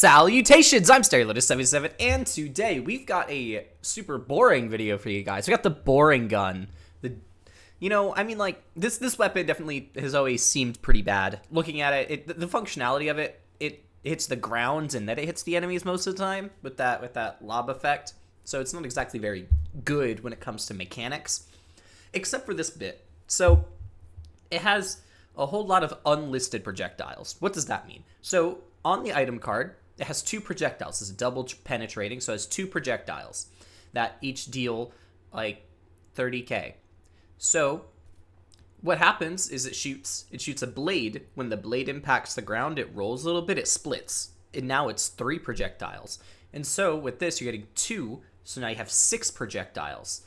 Salutations, I'm StereoLotus77, and today we've got a super boring video for you guys. We got the boring gun. This weapon definitely has always seemed pretty bad. Looking at it, the functionality of it hits the ground and then it hits the enemies most of the time with that lob effect. So it's not exactly very good when it comes to mechanics, except for this bit. So it has a whole lot of unlisted projectiles. What does that mean? So on the item card, it has two projectiles. It's double penetrating, so it has two projectiles that each deal like 30k. So what happens is it shoots a blade. When the blade impacts the ground, it rolls a little bit, it splits. And now it's 3 projectiles. And so with this, you're getting 2, so now you have 6 projectiles.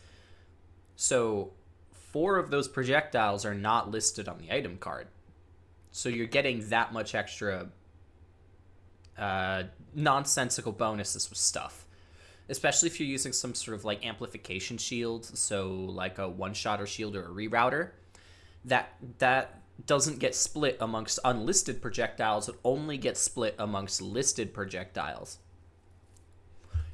So 4 of those projectiles are not listed on the item card. So you're getting that much extra nonsensical bonuses with stuff, especially if you're using some sort of like amplification shield, so like a one-shotter shield or a rerouter that doesn't get split amongst unlisted projectiles. It only gets split amongst listed projectiles.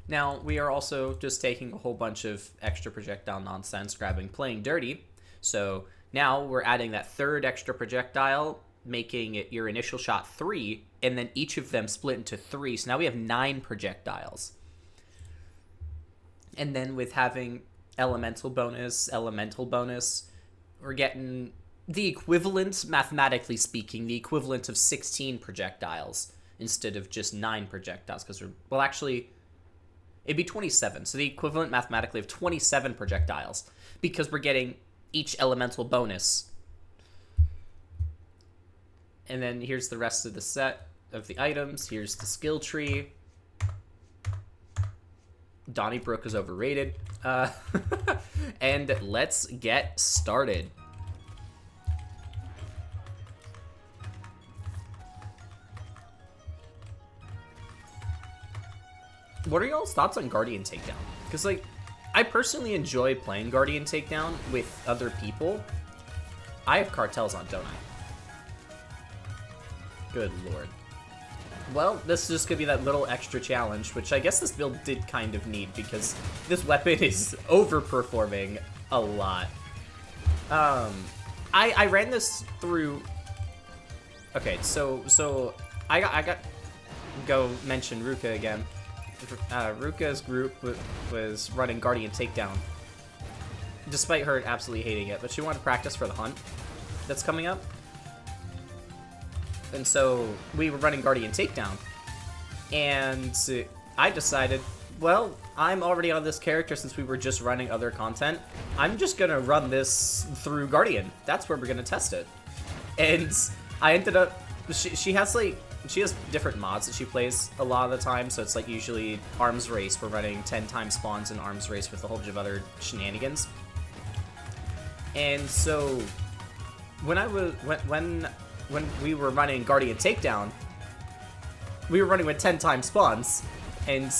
Now we are also just taking a whole bunch of extra projectile nonsense, playing dirty. So now we're adding that 3rd extra projectile, making it your initial shot 3, and then each of them split into 3. So now we have 9 projectiles. And then with having elemental bonus, we're getting the equivalent, mathematically speaking, the equivalent of 16 projectiles instead of just 9 projectiles. Because it'd be 27. So the equivalent mathematically of 27 projectiles, because we're getting each elemental bonus. And then here's the rest of the set of the items. Here's the skill tree. Donnybrook is overrated. And let's get started. What are y'all's thoughts on Guardian Takedown? Because, I personally enjoy playing Guardian Takedown with other people. I have cartels on, don't I? Good lord. Well, this is just gonna be that little extra challenge, which I guess this build did kind of need, because this weapon is overperforming a lot. I ran this through... Okay, so I got go mention Ruka again. Ruka's group was running Guardian Takedown, despite her absolutely hating it, but she wanted to practice for the hunt that's coming up. And so we were running Guardian Takedown, and I decided, well, I'm already on this character since we were just running other content. I'm just gonna run this through Guardian. That's where we're gonna test it. And I ended up, she has different mods that she plays a lot of the time, so it's usually Arms Race. We're running 10 times spawns in Arms Race with a whole bunch of other shenanigans. And so when we were running Guardian Takedown, we were running with 10 times spawns, and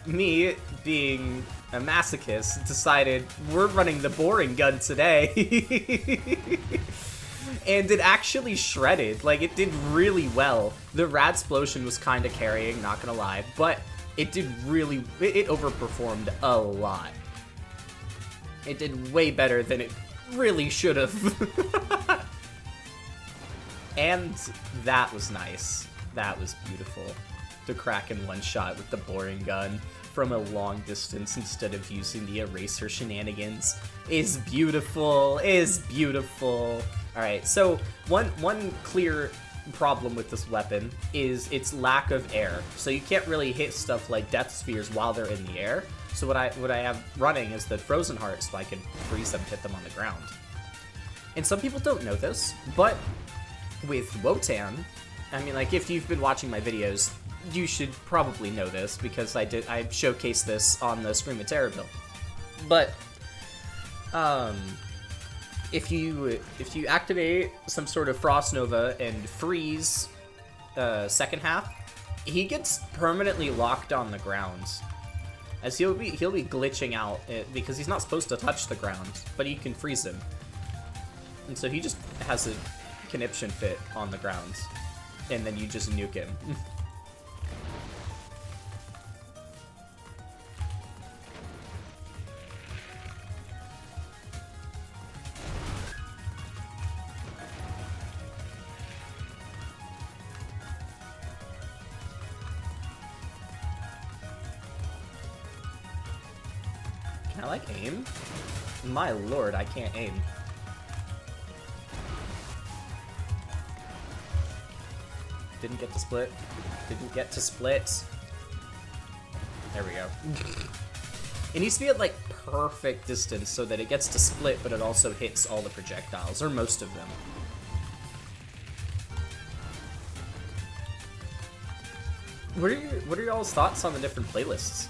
me, being a masochist, decided we're running the boring gun today. And it actually shredded. It did really well. The Radsplosion was kind of carrying, not gonna lie, but it did really, it overperformed a lot. It did way better than it really should have. And that was nice. That was beautiful. To crack in one shot with the boring gun from a long distance instead of using the eraser shenanigans is beautiful. Alright, so one clear problem with this weapon is its lack of air. So you can't really hit stuff like death spheres while they're in the air. So what I have running is the Frozen Heart, so I can freeze them, hit them on the ground. And some people don't know this, but with Wotan, if you've been watching my videos, you should probably know this, because I showcased this on the Scream of Terror build. But if you activate some sort of Frost Nova and freeze second half, he gets permanently locked on the ground, as he'll be glitching out because he's not supposed to touch the ground, but you can freeze him, and so he just has a conniption fit on the ground, and then you just nuke him. I like aim. My lord, I can't aim. Didn't get to split. Didn't get to split. There we go. It needs to be at like perfect distance so that it gets to split, but it also hits all the projectiles, or most of them. What are y'all's thoughts on the different playlists?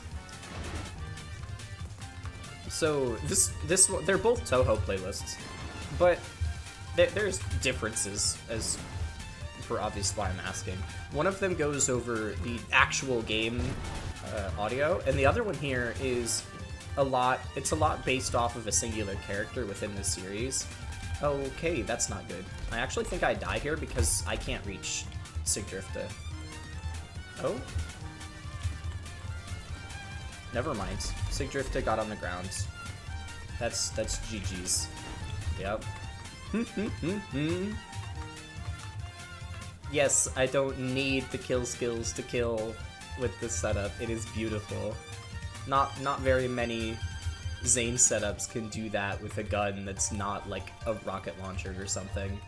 So they're both Touhou playlists, but there's differences, as for obvious why I'm asking. One of them goes over the actual game audio, and the other one here is it's a lot based off of a singular character within the series. Okay, that's not good. I actually think I die here because I can't reach Sigdrifta. Oh? Never mind. Sigdrifta got on the ground. That's GG's. Yep. Yes, I don't need the kill skills to kill with this setup. It is beautiful. Not very many Zane setups can do that with a gun that's not like a rocket launcher or something.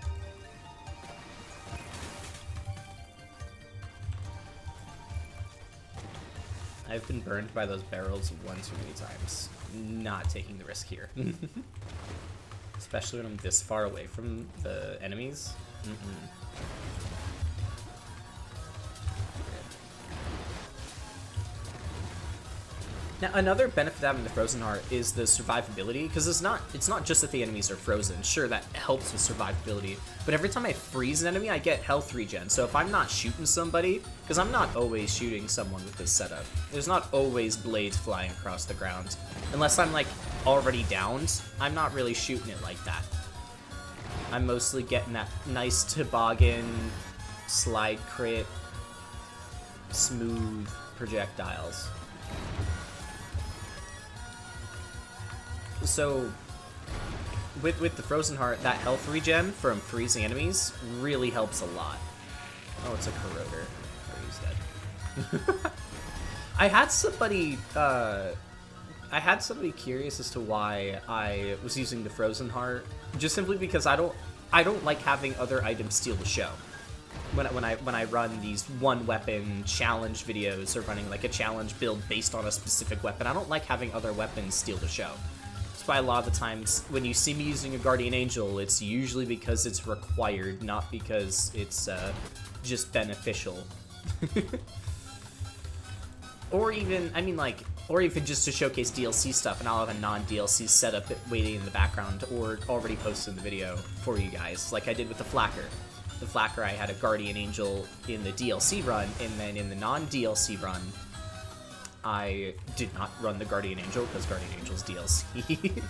I've been burned by those barrels one too many times. Not taking the risk here. Especially when I'm this far away from the enemies. Now, another benefit of having the Frozen Heart is the survivability, because it's not just that the enemies are frozen. Sure, that helps with survivability, but every time I freeze an enemy, I get health regen. So if I'm not shooting somebody, because I'm not always shooting someone with this setup, there's not always blades flying across the ground. Unless I'm, like, already downed, I'm not really shooting it like that. I'm mostly getting that nice toboggan, slide crit, smooth projectiles. So, with the Frozen Heart, that health regen from freezing enemies really helps a lot. Oh, it's a corroder. Oh, he's dead. I had somebody curious as to why I was using the Frozen Heart, just simply because I don't like having other items steal the show. When I run these one weapon challenge videos, or running like a challenge build based on a specific weapon, I don't like having other weapons steal the show. That's why a lot of the times when you see me using a Guardian Angel, it's usually because it's required, not because it's just beneficial. Or even, I mean, like, or even just to showcase DLC stuff, and I'll have a non-DLC setup waiting in the background or already posted in the video for you guys, like I did with the Flacker. The Flacker, I had a Guardian Angel in the DLC run, and then in the non-DLC run, I did not run the Guardian Angel because Guardian Angel's DLC.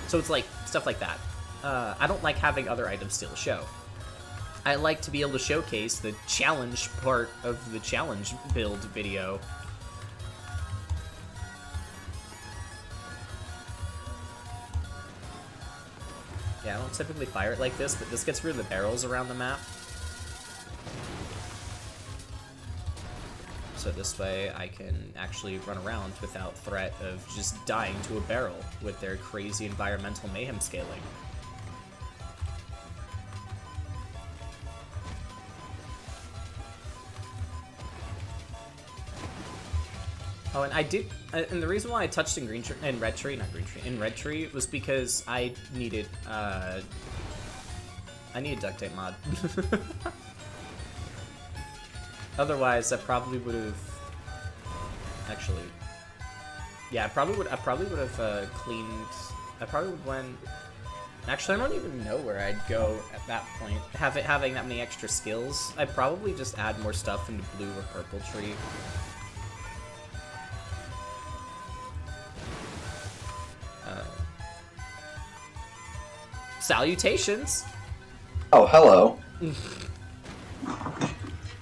So it's like, stuff like that. I don't like having other items steal the show. I like to be able to showcase the challenge part of the challenge build video. Yeah, I don't typically fire it like this, but this gets rid of the barrels around the map. So this way I can actually run around without threat of just dying to a barrel with their crazy environmental mayhem scaling. Oh, and I did, and the reason why I touched in red tree was because I needed duct tape mod. Otherwise, I probably would have actually. Yeah, I probably would have cleaned. I probably would went. Actually, I don't even know where I'd go at that point. Having that many extra skills, I'd probably just add more stuff into blue or purple tree. Salutations! Oh, hello.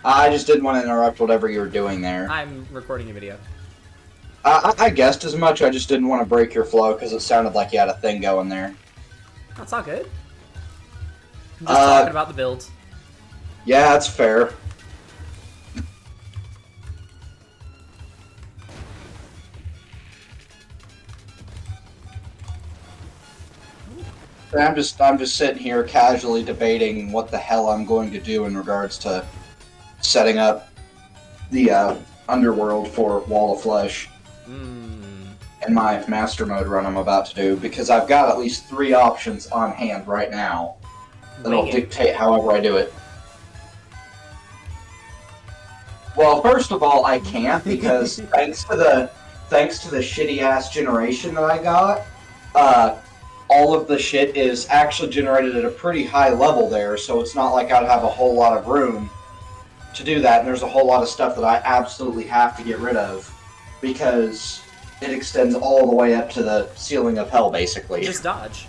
I just didn't want to interrupt whatever you were doing there. I'm recording a video. I guessed as much, I just didn't want to break your flow because it sounded like you had a thing going there. That's all good. I'm just talking about the build. Yeah, that's fair. I'm just sitting here casually debating what the hell I'm going to do in regards to setting up the underworld for Wall of Flesh and my master mode run I'm about to do, because I've got at least 3 options on hand right now that'll dictate however I do it. Well, first of all, I can't, because thanks to the shitty ass generation that I got, all of the shit is actually generated at a pretty high level there, so it's not like I'd have a whole lot of room to do that, and there's a whole lot of stuff that I absolutely have to get rid of, because it extends all the way up to the ceiling of hell, basically. Just dodge.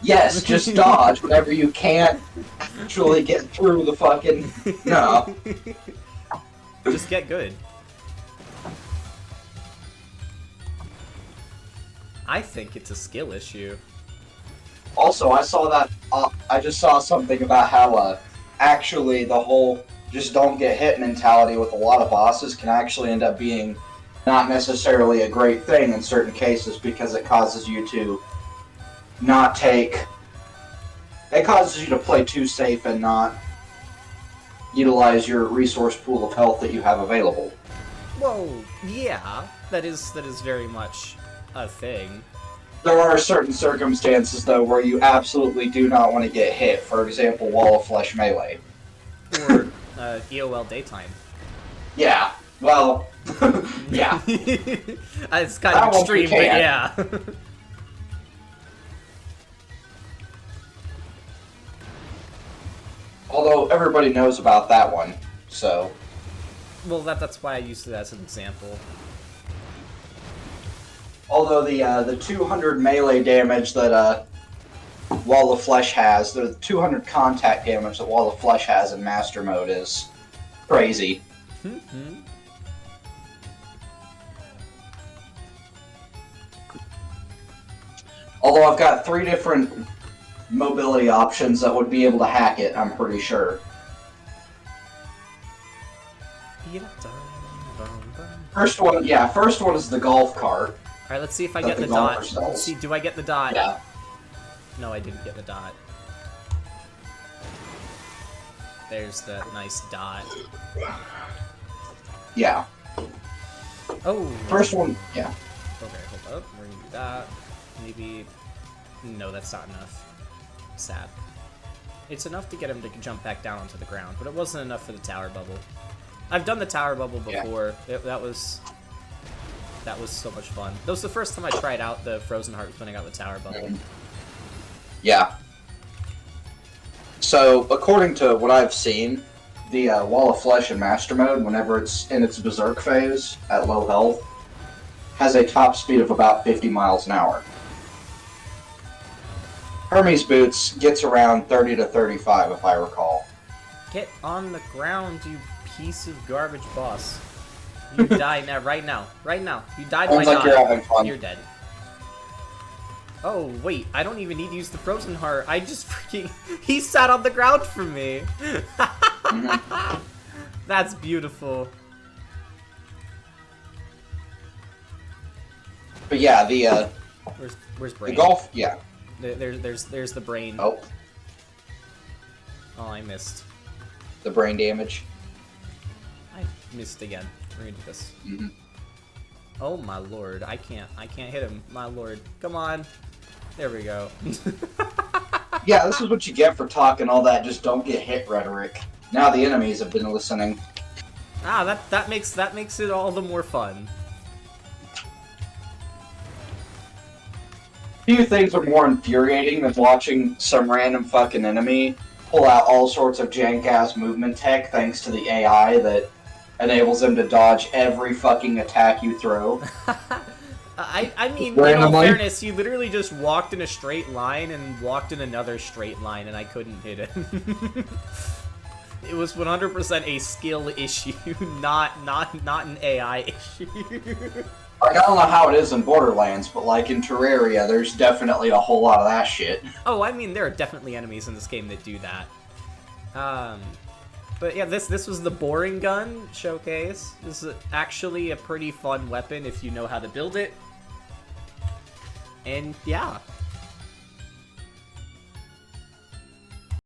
Yes, just dodge whenever you can't actually get through the fucking... No. Just get good. I think it's a skill issue. Also, I saw that... I just saw something about how, actually the whole just don't get hit mentality with a lot of bosses can actually end up being not necessarily a great thing in certain cases, because it causes you to not take... It causes you to play too safe and not utilize your resource pool of health that you have available. Whoa, yeah, that is very much a thing. There are certain circumstances, though, where you absolutely do not want to get hit. For example, Wall of Flesh melee. Or EOL daytime. Yeah, well, yeah. It's kind of extreme, but yeah. Although everybody knows about that one, so... Well, that's why I used it as an example. Although the 200 melee damage that Wall of Flesh has, the 200 contact damage that Wall of Flesh has in Master Mode is crazy. Although I've got 3 different mobility options that would be able to hack it, I'm pretty sure. First one is the golf cart. Alright, let's see if I get the dot. Let's see, do I get the dot? Yeah. No, I didn't get the dot. There's the nice dot. Yeah. Oh! First one, yeah. Okay, hold up. We're gonna do that. Maybe... No, that's not enough. Sad. It's enough to get him to jump back down onto the ground, but it wasn't enough for the tower bubble. I've done the tower bubble before. Yeah. That was so much fun. That was the first time I tried out the Frozen Heart putting out the tower bubble. Yeah. So, according to what I've seen, the Wall of Flesh in Master Mode, whenever it's in its Berserk phase at low health, has a top speed of about 50 miles an hour. Hermes Boots gets around 30 to 35, if I recall. Get on the ground, you piece of garbage boss. You die now, right now. Right now. You died by like you're having fun. You're dead. Oh, wait. I don't even need to use the Frozen Heart. I just freaking... He sat on the ground for me. That's beautiful. But yeah, the Where's Brain? The golf, yeah. There's the brain. Oh. Oh, I missed. The brain damage. I missed again. We're gonna do this. Oh my lord, I can't hit him. My lord, come on. There we go. Yeah, this is what you get for talking all that just don't get hit rhetoric. Now the enemies have been listening. Ah, that makes it all the more fun. Few things are more infuriating than watching some random fucking enemy pull out all sorts of jank-ass movement tech thanks to the AI that enables them to dodge every fucking attack you throw. I mean, in all fairness, you literally just walked in a straight line and walked in another straight line, and I couldn't hit him. It was 100% a skill issue, not an AI issue. Like, I don't know how it is in Borderlands, but like in Terraria, there's definitely a whole lot of that shit. Oh, I mean, there are definitely enemies in this game that do that. But yeah, this was the boring gun showcase. This is actually a pretty fun weapon if you know how to build it. And yeah,